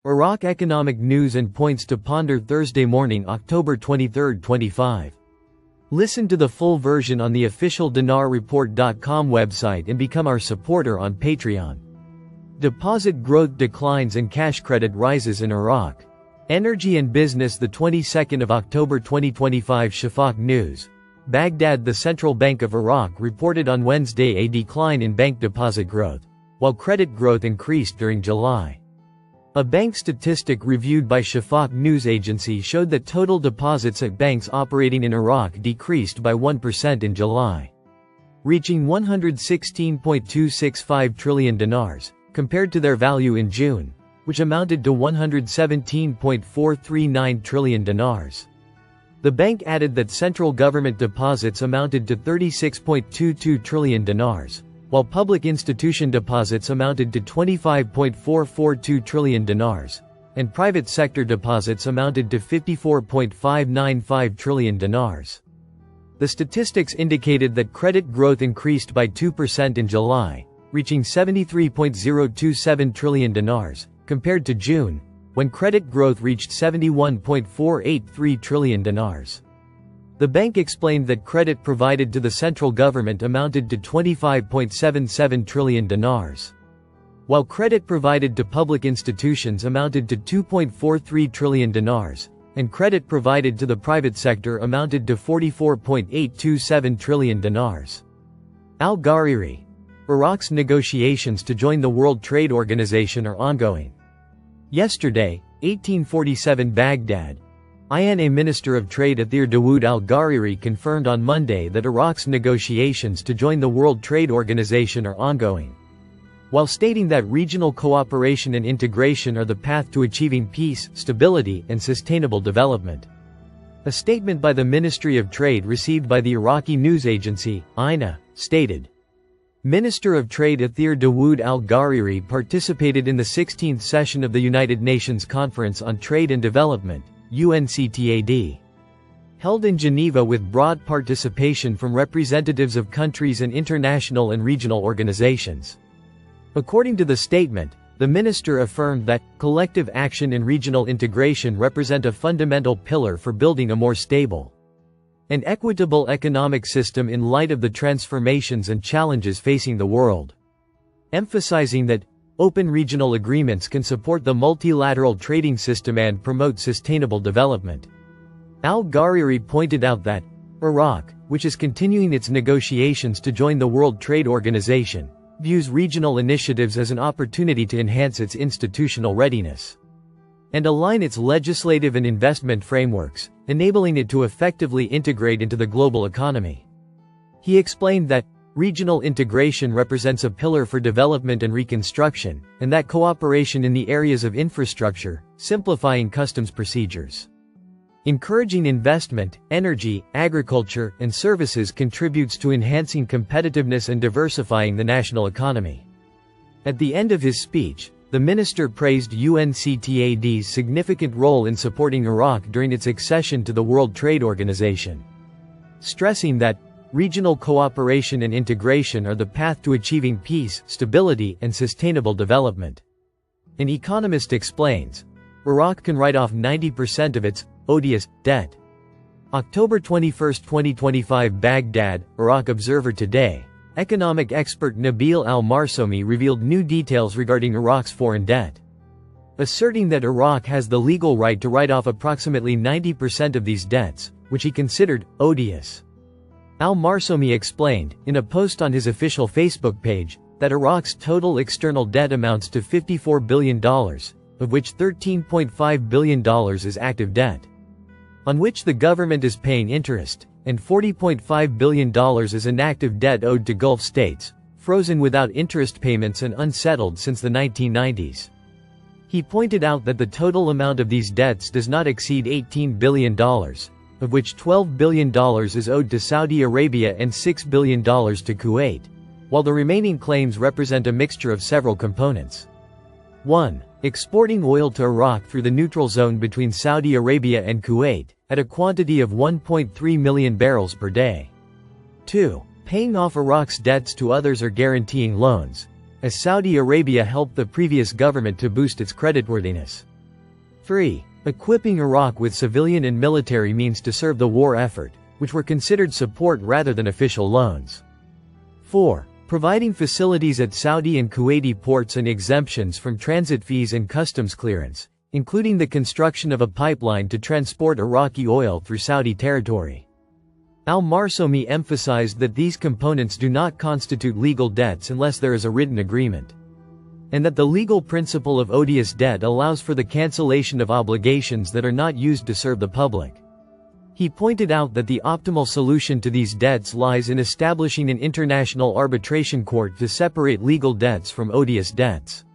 Iraq economic news and points to ponder Thursday morning, October 23, 25. Listen to the full version on the official dinarreport.com website and become our supporter on Patreon. Deposit growth declines and cash credit rises in Iraq. Energy and Business, the 22nd of October 2025. Shafaq News. Baghdad. The Central Bank of Iraq reported on Wednesday a decline in bank deposit growth, while credit growth increased during July. A bank statistic reviewed by Shafaq News Agency showed that total deposits at banks operating in Iraq decreased by 1% in July, reaching 116.265 trillion dinars, compared to their value in June, which amounted to 117.439 trillion dinars. The bank added that central government deposits amounted to 36.22 trillion dinars, while public institution deposits amounted to 25.442 trillion dinars, and private sector deposits amounted to 54.595 trillion dinars. The statistics indicated that credit growth increased by 2% in July, reaching 73.027 trillion dinars, compared to June, when credit growth reached 71.483 trillion dinars. The bank explained that credit provided to the central government amounted to 25.77 trillion dinars, while credit provided to public institutions amounted to 2.43 trillion dinars, and credit provided to the private sector amounted to 44.827 trillion dinars. Al-Ghariri. Iraq's negotiations to join the World Trade Organization are ongoing. Yesterday, 1847 Baghdad. INA Minister of Trade Athir Dawood Al-Ghariri confirmed on Monday that Iraq's negotiations to join the World Trade Organization are ongoing, while stating that regional cooperation and integration are the path to achieving peace, stability, and sustainable development. A statement by the Ministry of Trade received by the Iraqi news agency, INA, stated, Minister of Trade Athir Dawood Al-Ghariri participated in the 16th session of the United Nations Conference on Trade and Development, UNCTAD, held in Geneva with broad participation from representatives of countries and international and regional organizations. According to the statement, the minister affirmed that collective action and regional integration represent a fundamental pillar for building a more stable and equitable economic system in light of the transformations and challenges facing the world, emphasizing that open regional agreements can support the multilateral trading system and promote sustainable development. Al-Ghariri pointed out that Iraq, which is continuing its negotiations to join the World Trade Organization, views regional initiatives as an opportunity to enhance its institutional readiness and align its legislative and investment frameworks, enabling it to effectively integrate into the global economy. He explained that regional integration represents a pillar for development and reconstruction, and that cooperation in the areas of infrastructure, simplifying customs procedures, encouraging investment, energy, agriculture, and services contributes to enhancing competitiveness and diversifying the national economy. At the end of his speech, the minister praised UNCTAD's significant role in supporting Iraq during its accession to the World Trade Organization, stressing that regional cooperation and integration are the path to achieving peace, stability, and sustainable development. An economist explains, Iraq can write off 90% of its odious debt. October 21, 2025 Baghdad, Iraq. Observer Today. Economic expert Nabil al-Marsomi revealed new details regarding Iraq's foreign debt, asserting that Iraq has the legal right to write off approximately 90% of these debts, which he considered odious. Al-Marsomi explained, in a post on his official Facebook page, that Iraq's total external debt amounts to $54 billion, of which $13.5 billion is active debt, on which the government is paying interest, and $40.5 billion is inactive debt owed to Gulf states, frozen without interest payments and unsettled since the 1990s. He pointed out that the total amount of these debts does not exceed $18 billion, of which $12 billion is owed to Saudi Arabia and $6 billion to Kuwait, while the remaining claims represent a mixture of several components. 1. Exporting oil to Iraq through the neutral zone between Saudi Arabia and Kuwait, at a quantity of 1.3 million barrels per day. 2. Paying off Iraq's debts to others or guaranteeing loans, as Saudi Arabia helped the previous government to boost its creditworthiness. 3. Equipping Iraq with civilian and military means to serve the war effort, which were considered support rather than official loans. 4. Providing facilities at Saudi and Kuwaiti ports and exemptions from transit fees and customs clearance, including the construction of a pipeline to transport Iraqi oil through Saudi territory. Al-Marsomi emphasized that these components do not constitute legal debts unless there is a written agreement, and that the legal principle of odious debt allows for the cancellation of obligations that are not used to serve the public. He pointed out that the optimal solution to these debts lies in establishing an international arbitration court to separate legal debts from odious debts,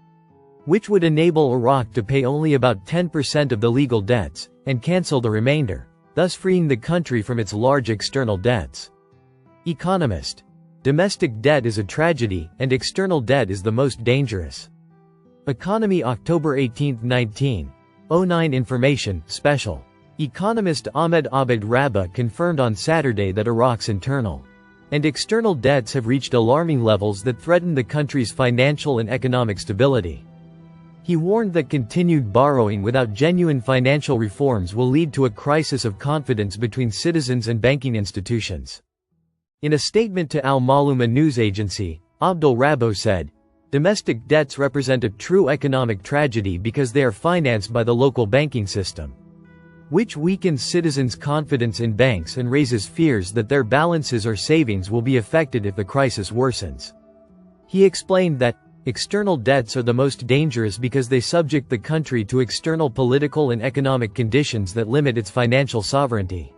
which would enable Iraq to pay only about 10% of the legal debts, and cancel the remainder, thus freeing the country from its large external debts. Economist. Domestic debt is a tragedy, and external debt is the most dangerous. Economy, October 18, 1909. Information, Special. Economist Ahmed Abed Rabah confirmed on Saturday that Iraq's internal and external debts have reached alarming levels that threaten the country's financial and economic stability. He warned that continued borrowing without genuine financial reforms will lead to a crisis of confidence between citizens and banking institutions. In a statement to Al-Maluma news agency, Abdul Rabah said, "Domestic debts represent a true economic tragedy because they are financed by the local banking system, which weakens citizens' confidence in banks and raises fears that their balances or savings will be affected if the crisis worsens." He explained that, "External debts are the most dangerous because they subject the country to external political and economic conditions that limit its financial sovereignty."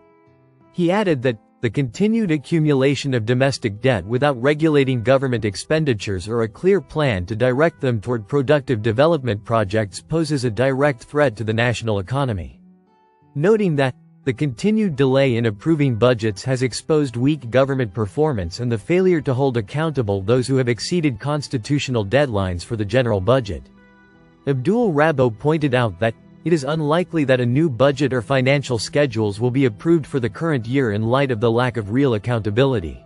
He added that, "The continued accumulation of domestic debt without regulating government expenditures or a clear plan to direct them toward productive development projects poses a direct threat to the national economy." Noting that, "The continued delay in approving budgets has exposed weak government performance and the failure to hold accountable those who have exceeded constitutional deadlines for the general budget." Abdul Rabah pointed out that, "It is unlikely that a new budget or financial schedules will be approved for the current year in light of the lack of real accountability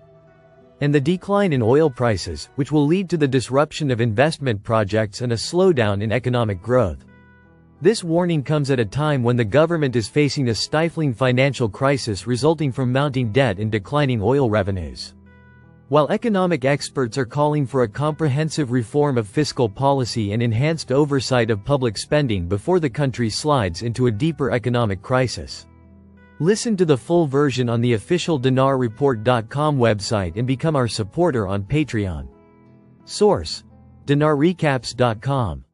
and the decline in oil prices, which will lead to the disruption of investment projects and a slowdown in economic growth." This warning comes at a time when the government is facing a stifling financial crisis resulting from mounting debt and declining oil revenues. While economic experts are calling for a comprehensive reform of fiscal policy and enhanced oversight of public spending before the country slides into a deeper economic crisis. Listen to the full version on the official dinarreport.com website and become our supporter on Patreon. Source: dinarrecaps.com